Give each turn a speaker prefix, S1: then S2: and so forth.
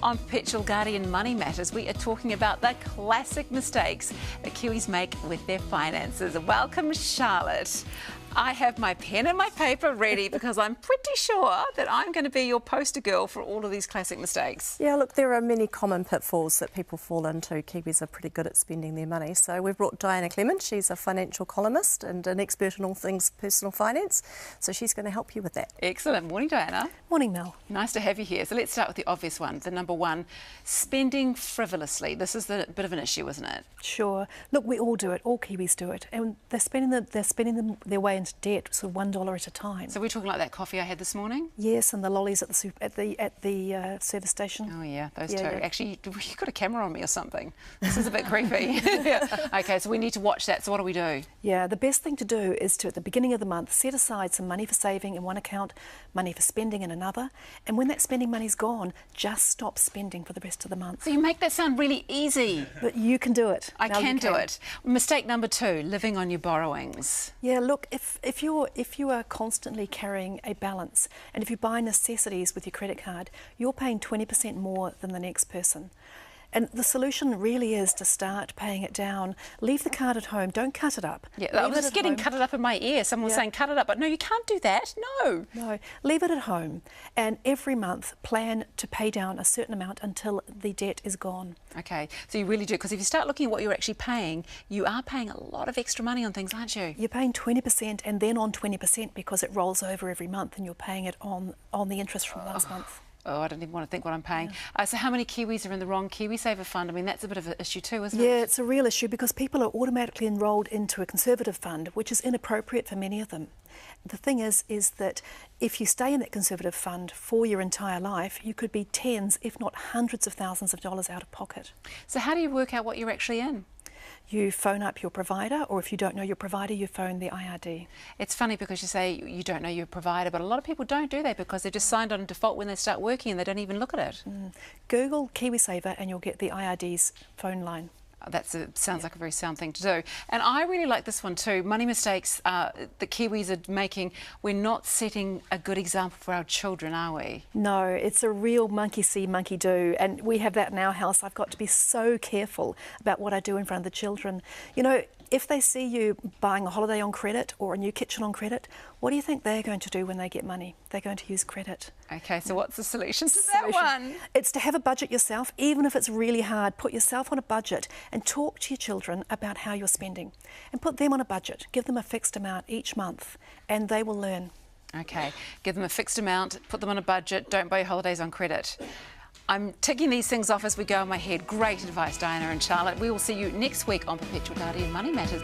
S1: On Perpetual Guardian Money Matters, we are talking about the classic mistakes that Kiwis make with their finances. Welcome, Charlotte. I have my pen and my paper ready because I'm pretty sure that I'm going to be your poster girl for all of these classic mistakes.
S2: Yeah, look, there are many common pitfalls that people fall into. Kiwis are pretty good at spending their money. So we've brought Diana Clement. She's a financial columnist and an expert in all things personal finance. So she's going to help you with that.
S1: Excellent. Morning, Diana.
S3: Morning, Mel.
S1: Nice to have you here. So let's start with the obvious one, the number one, spending frivolously. This is a bit of an issue, isn't it?
S3: Sure. Look, we all do it. All Kiwis do it. And they're spending their way into debt, sort of $1 at a time.
S1: So we're talking like that coffee I had this morning?
S3: Yes, and the lollies at the service station.
S1: Oh yeah, those two.
S3: Yeah.
S1: Actually, you've got a camera on me or something. This is a bit creepy. Yeah. Okay, so we need to watch that. So what do we do?
S3: Yeah, the best thing to do is to, at the beginning of the month, set aside some money for saving in one account, money for spending in another, and when that spending money's gone, just stop spending for the rest of the month.
S1: So you make that sound really easy.
S3: But you can do it.
S1: I can do it. Mistake number two, living on your borrowings.
S3: Yeah, look, if you are constantly carrying a balance, and if you buy necessities with your credit card, you're paying 20% more than the next person. And the solution really is to start paying it down. Leave the card at home. Don't cut it up.
S1: Yeah, I was just getting cut it up in my ear. Someone was saying cut it up, but no, you can't do that. No.
S3: No, leave it at home. And every month plan to pay down a certain amount until the debt is gone.
S1: Okay, so you really do, because if you start looking at what you're actually paying, you are paying a lot of extra money on things, aren't you?
S3: You're paying 20% and then on 20% because it rolls over every month and you're paying it on the interest from last month.
S1: Oh, I don't even want to think what I'm paying. Yeah. So how many Kiwis are in the wrong KiwiSaver fund? I mean, that's a bit of an issue too, isn't it?
S3: Yeah, it's a real issue because people are automatically enrolled into a conservative fund, which is inappropriate for many of them. The thing is that if you stay in that conservative fund for your entire life, you could be tens, if not hundreds of thousands of dollars out of pocket.
S1: So how do you work out what you're actually in?
S3: You phone up your provider, or if you don't know your provider, you phone the IRD.
S1: It's funny because you say you don't know your provider, but a lot of people don't do that because they're just signed on default when they start working and they don't even look at it.
S3: Google KiwiSaver and you'll get the IRD's phone line.
S1: That sounds like a very sound thing to do. And I really like this one too. Money mistakes the Kiwis are making. We're not setting a good example for our children, are we?
S3: No, it's a real monkey see, monkey do. And we have that in our house. I've got to be so careful about what I do in front of the children. You know, if they see you buying a holiday on credit or a new kitchen on credit, what do you think they're going to do when they get money? They're going to use credit.
S1: Okay, so what's the solution to that one?
S3: It's to have a budget yourself, even if it's really hard. Put yourself on a budget and talk to your children about how you're spending. And put them on a budget. Give them a fixed amount each month and they will learn.
S1: Okay, give them a fixed amount, put them on a budget, don't buy your holidays on credit. I'm ticking these things off as we go in my head. Great advice, Diana and Charlotte. We will see you next week on Perpetual Guardian Money Matters.